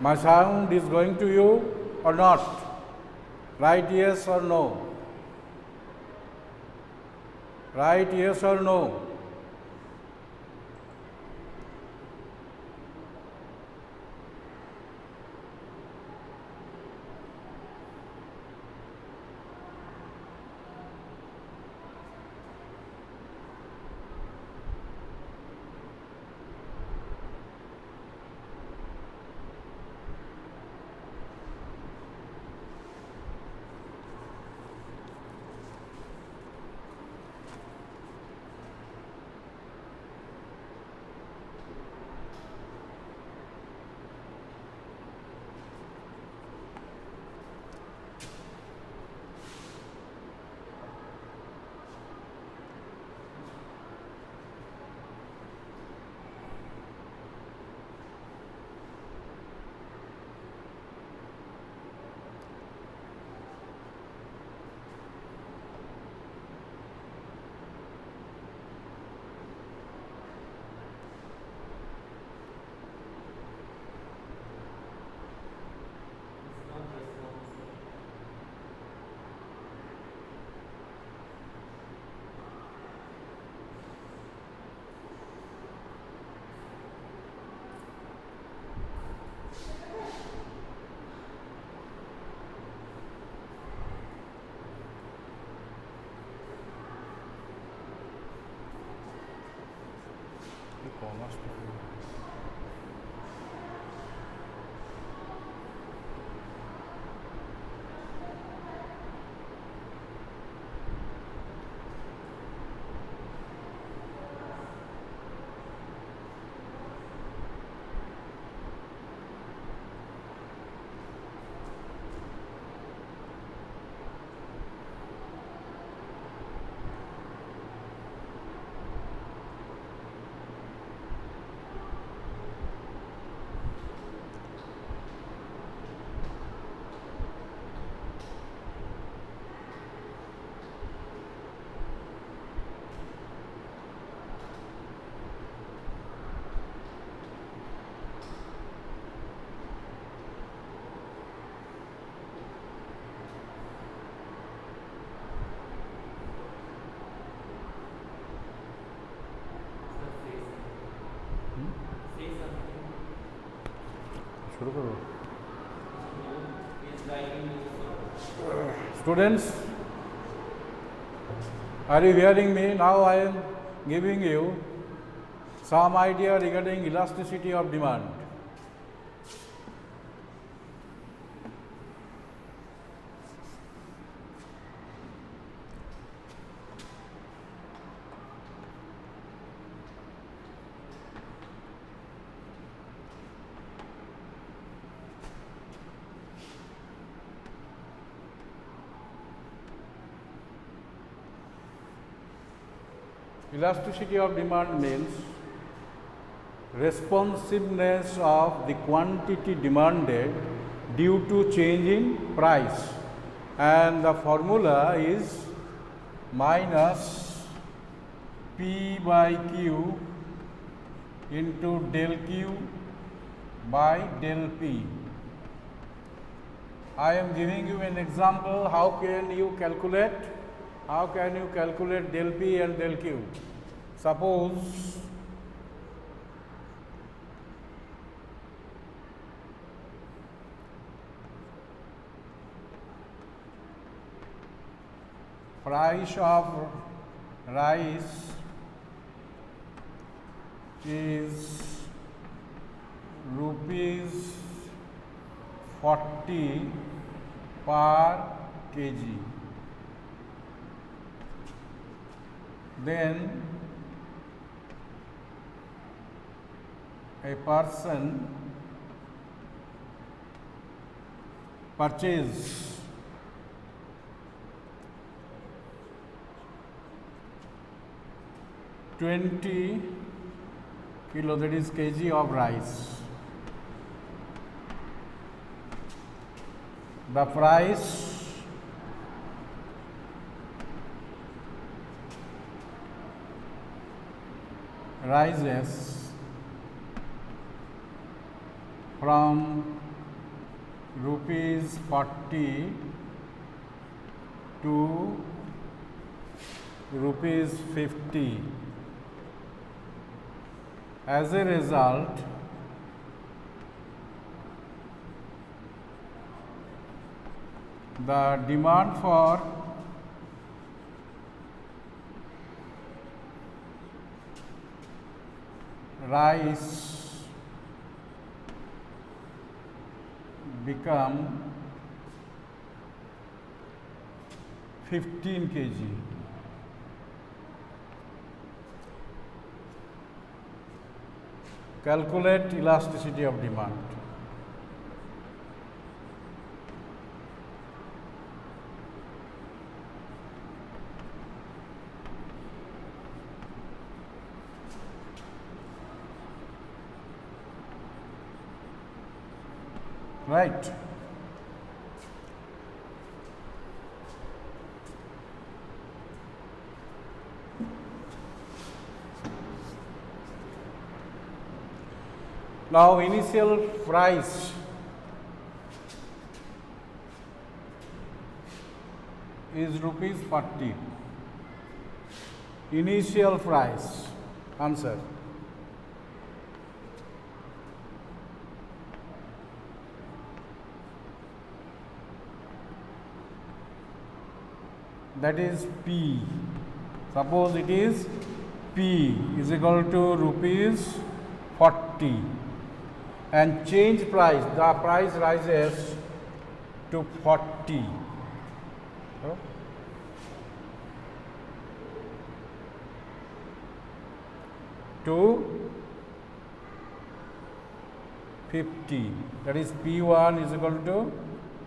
My sound is going to you or not? Write yes or no. Write yes or no. शुरू करो. Students, are you hearing me? Now I am giving you some idea regarding elasticity of demand. Elasticity of demand means responsiveness of the quantity demanded due to change in price, and the formula is minus P by Q into del Q by del P. I am giving you an example. How can you calculate del P and del Q? Suppose price of rice is rupees 40 per kg. Then a person purchase 20 kilo, that is kg of rice. The price rises from rupees 40 to rupees 50. As a result, the demand for rice become 15 kg. Calculate elasticity of demand. Right. Now, initial price is rupees 40. Initial price, answer. That is P. Suppose it is P is equal to rupees 40 and change price, the price rises to 40. To 50, that is P1 is equal to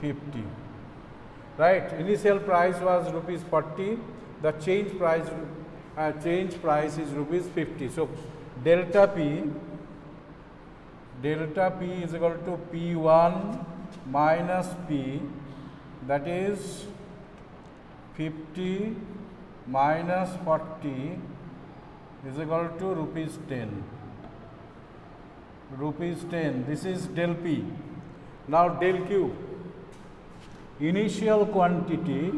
50. Right, initial price was rupees 40, the change price is rupees 50. So delta P is equal to P1 minus P, that is 50 minus 40 is equal to rupees 10. Rupees 10, this is del P. Now del Q. Initial quantity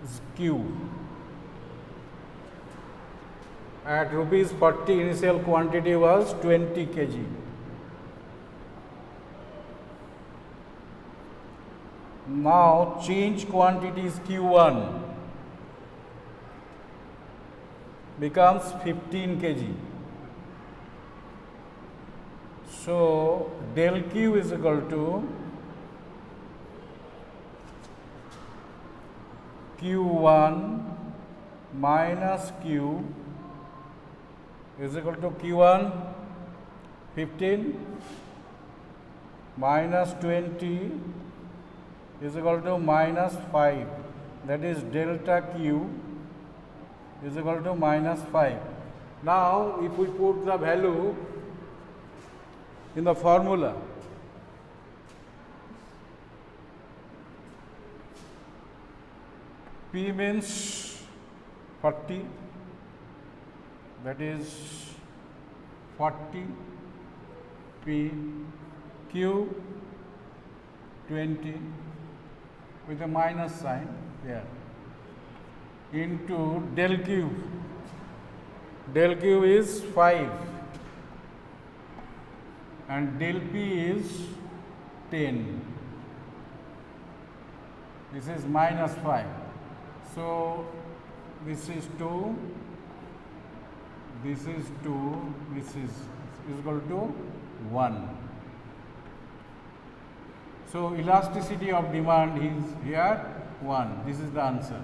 is Q. At rupees 40, initial quantity was 20 kg. Now change quantity is Q1 becomes 15 kg. So del Q is equal to Q1 minus Q is equal to Q1 15 minus 20 is equal to minus 5, that is delta Q is equal to minus 5. Now if we put the value in the formula, P means 40, that is 40 P, Q 20 with a minus sign here, into del Q. Del Q is 5 and del P is 10. This is minus 5. So this is 2, this is 2, this is equal to 1. So elasticity of demand is here 1. This is the answer.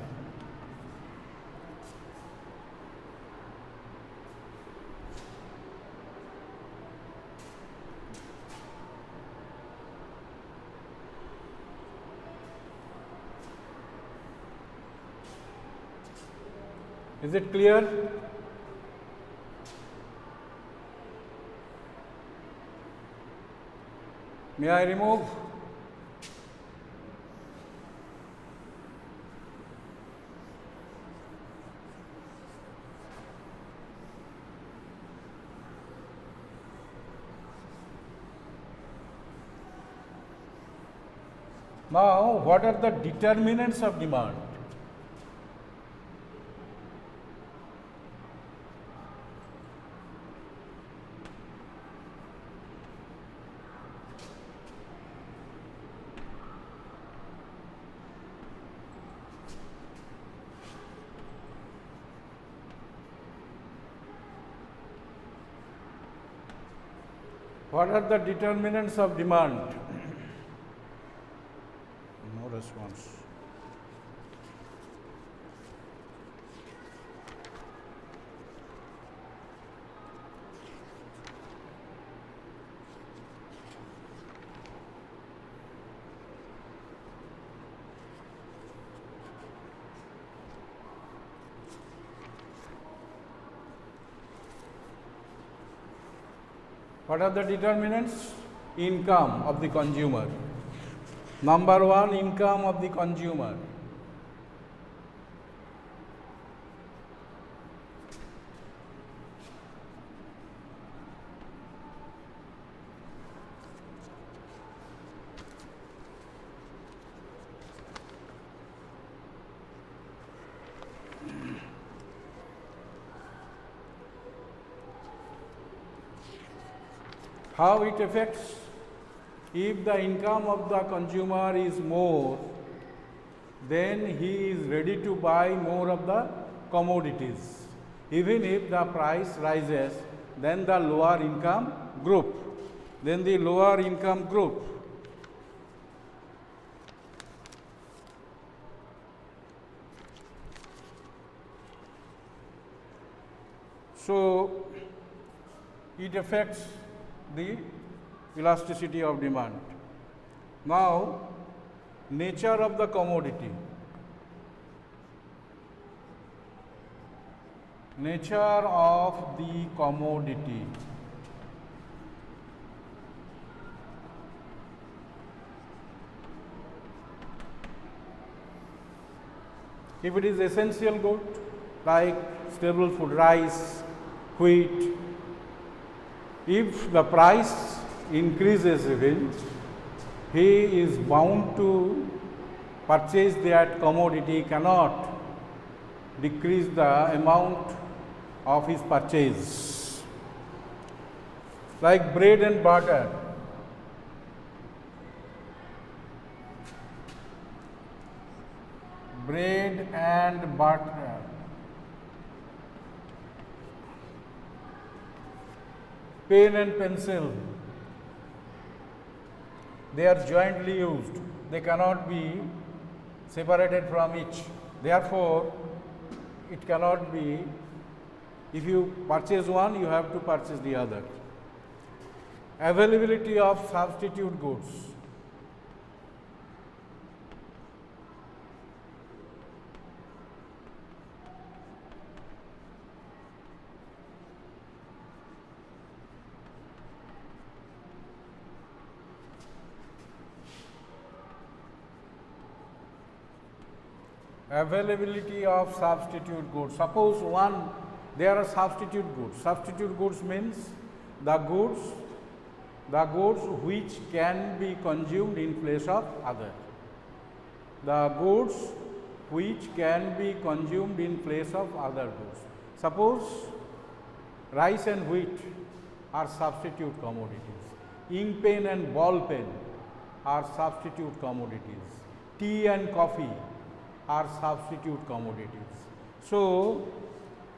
Is it clear? May I remove? Now, what are the determinants of demand? What are the determinants of demand? No response. What are the determinants? Income of the consumer. Number one, income of the consumer. How it affects? If the income of the consumer is more, then he is ready to buy more of the commodities. Even if the price rises, then the lower income group. So, it affects the elasticity of demand. Now, nature of the commodity. Nature of the commodity. If it is essential good like staple food, rice, wheat, if the price increases even, he is bound to purchase that commodity, cannot decrease the amount of his purchase. Like bread and butter. Bread and butter. Pen and pencil, they are jointly used, they cannot be separated from each. Therefore, it cannot be, if you purchase one, you have to purchase the other. Availability of substitute goods. Availability of substitute goods. Suppose there are substitute goods. Substitute goods means the goods which can be consumed in place of other. The goods which can be consumed in place of other goods. Suppose rice and wheat are substitute commodities. Ink pen and ball pen are substitute commodities. Tea and coffee are substitute commodities. So,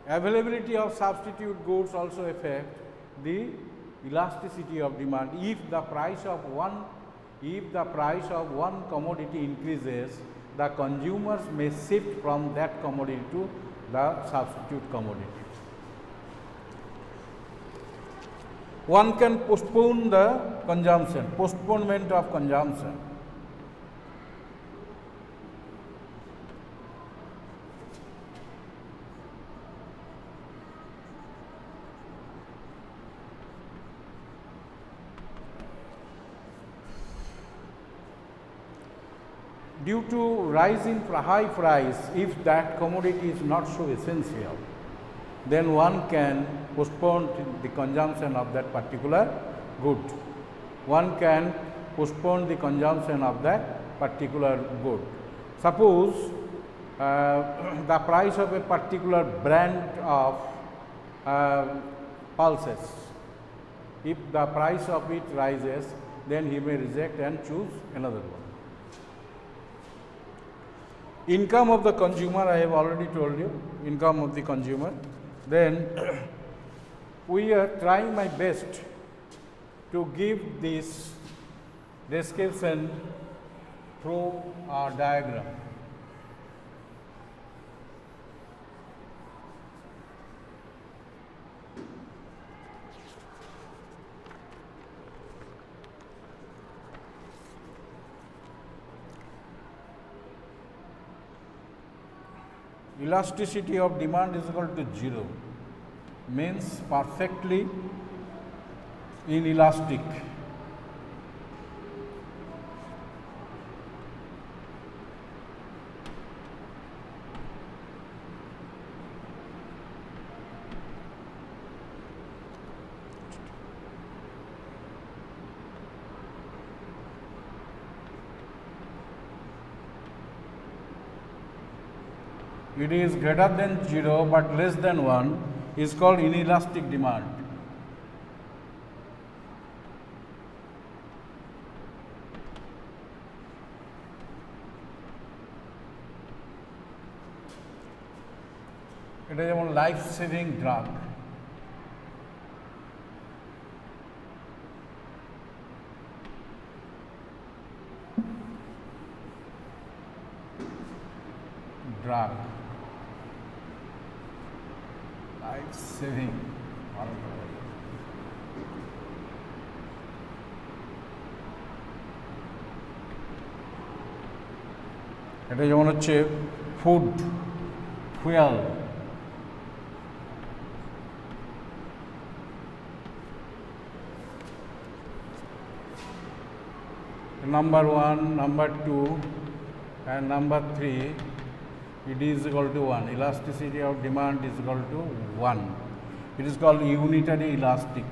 availability of substitute goods also affect the elasticity of demand. If the price of one commodity increases, the consumers may shift from that commodity to the substitute commodity. One can postpone the consumption, postponement of consumption. Due to rise in high price, if that commodity is not so essential, then one can postpone the consumption of that particular good. One can postpone the consumption of that particular good. Suppose the price of a particular brand of pulses, if the price of it rises, then he may reject and choose another one. Income of the consumer, I have already told you, income of the consumer. Then we are trying my best to give this description through our diagram. Elasticity of demand is equal to 0, means perfectly inelastic. It is greater than 0 but less than 1 is called inelastic demand. It is a life-saving drug. Life-saving. এটা যেমন হচ্ছে food, fuel, number 1, number 2 and number 3, it is equal to 1. Elasticity of demand is equal to 1. It is called unitary elastic.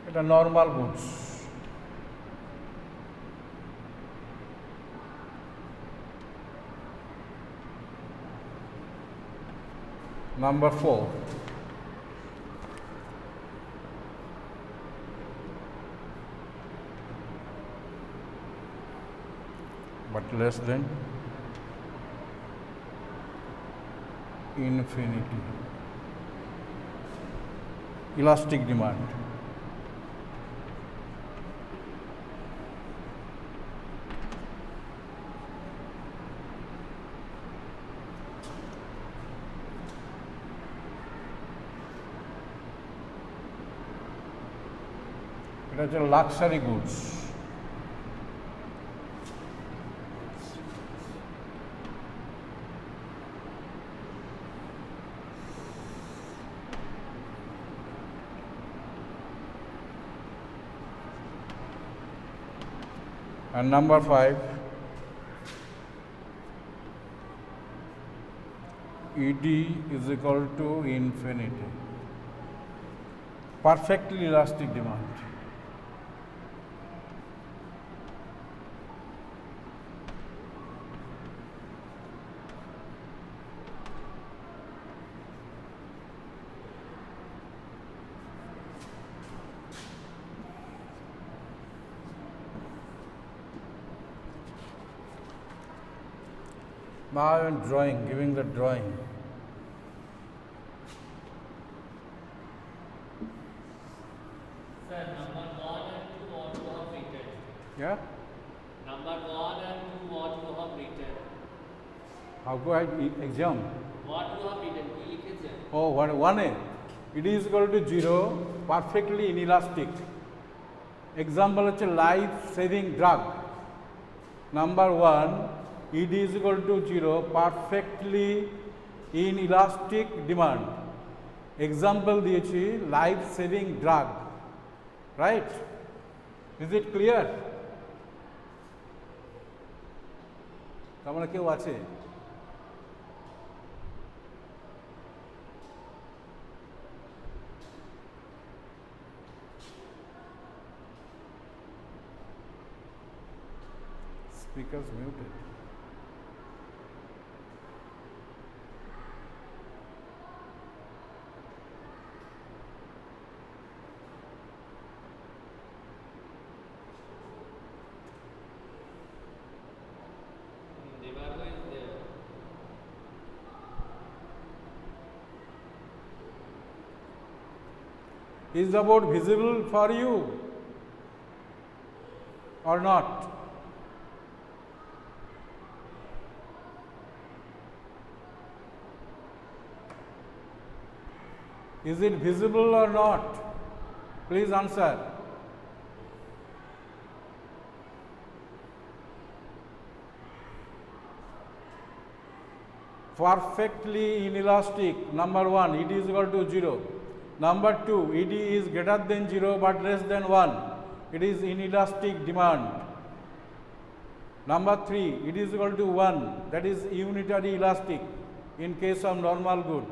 It is normal goods. Number 4, but less than infinity. Elastic demand. It is luxury goods. And number 5, ED is equal to infinity. Perfectly elastic demand. Now I am drawing, giving the drawing. Sir, number 1 and 2 what you have written. Yeah? Number 1 and 2 what you have written. How do I exam? What you have written, কি লিখেছেন? Oh, what 1A. It is equal to 0, perfectly inelastic. Example হচ্ছে life saving drug. Number 1, ED is equal to 0, perfectly inelastic demand. Example দিয়েছি life saving drug. Right? Is it clear? তার মানে কেউ আছে? Speakers muted. Devargo is there. Is the board visible for you or not? Is it visible or not? Please answer. Perfectly inelastic. Number 1, ED is equal to 0. Number 2, ED is greater than 0 but less than 1. It is inelastic demand. Number 3, ED is equal to 1. That is unitary elastic in case of normal good.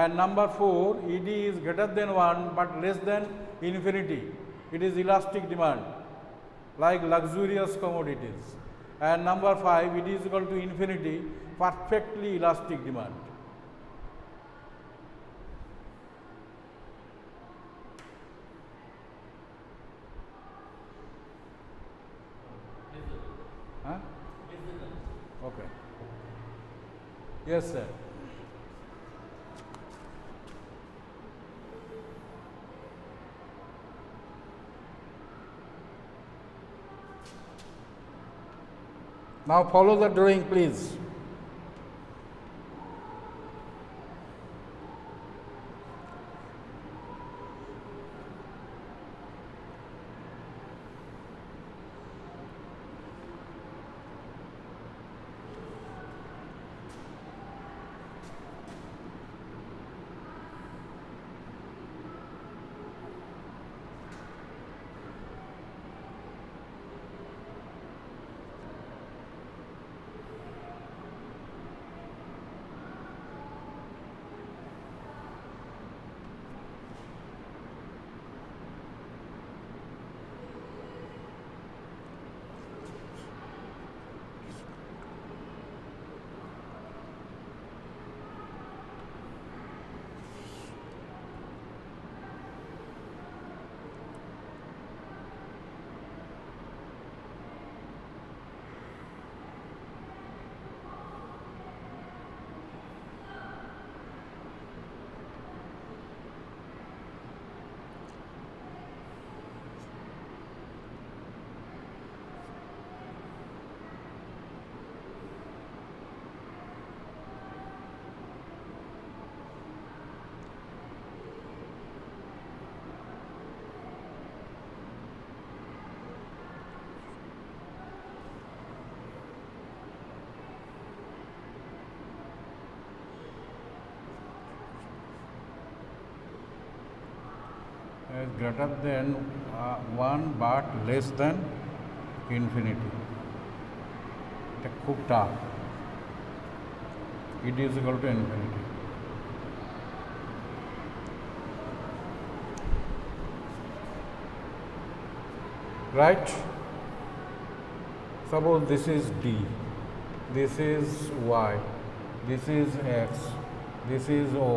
And number 4, ED is greater than 1 but less than infinity. It is elastic demand, like luxurious commodities. And number 5, ED is equal to infinity, perfectly elastic demand. Huh? Okay. Yes, sir. Now follow the drawing, please. Greater than 1 but less than infinity. এটা খুব tough. ED is equal to infinity. Right? Suppose this is D, this is Y, this is X, this is O,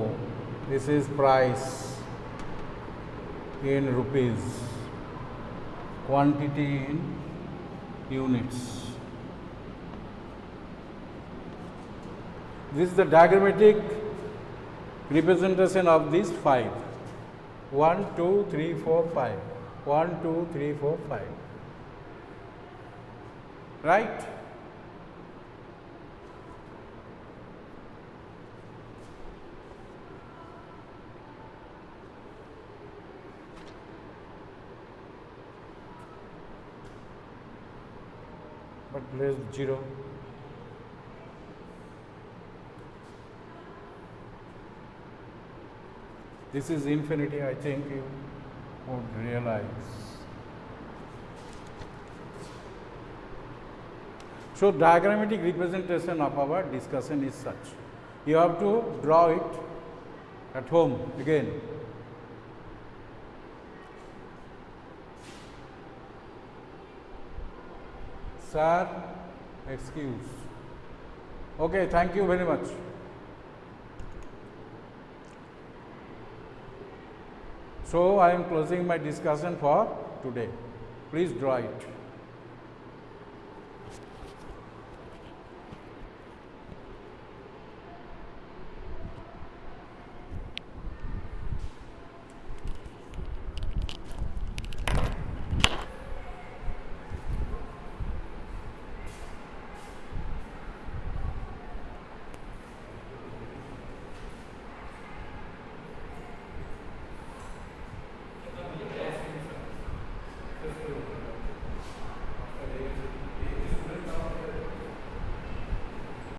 this is price in rupees, quantity in units. This is the diagrammatic representation of these 5. 1, 2, 3, 4, 5. 1, 2, 3, 4, 5. Right? But less 0. This is infinity, I think you would realize. So, diagrammatic representation of our discussion is such. You have to draw it at home again. Sir, excuse. Okay, thank you very much. So, I am closing my discussion for today. Please draw it.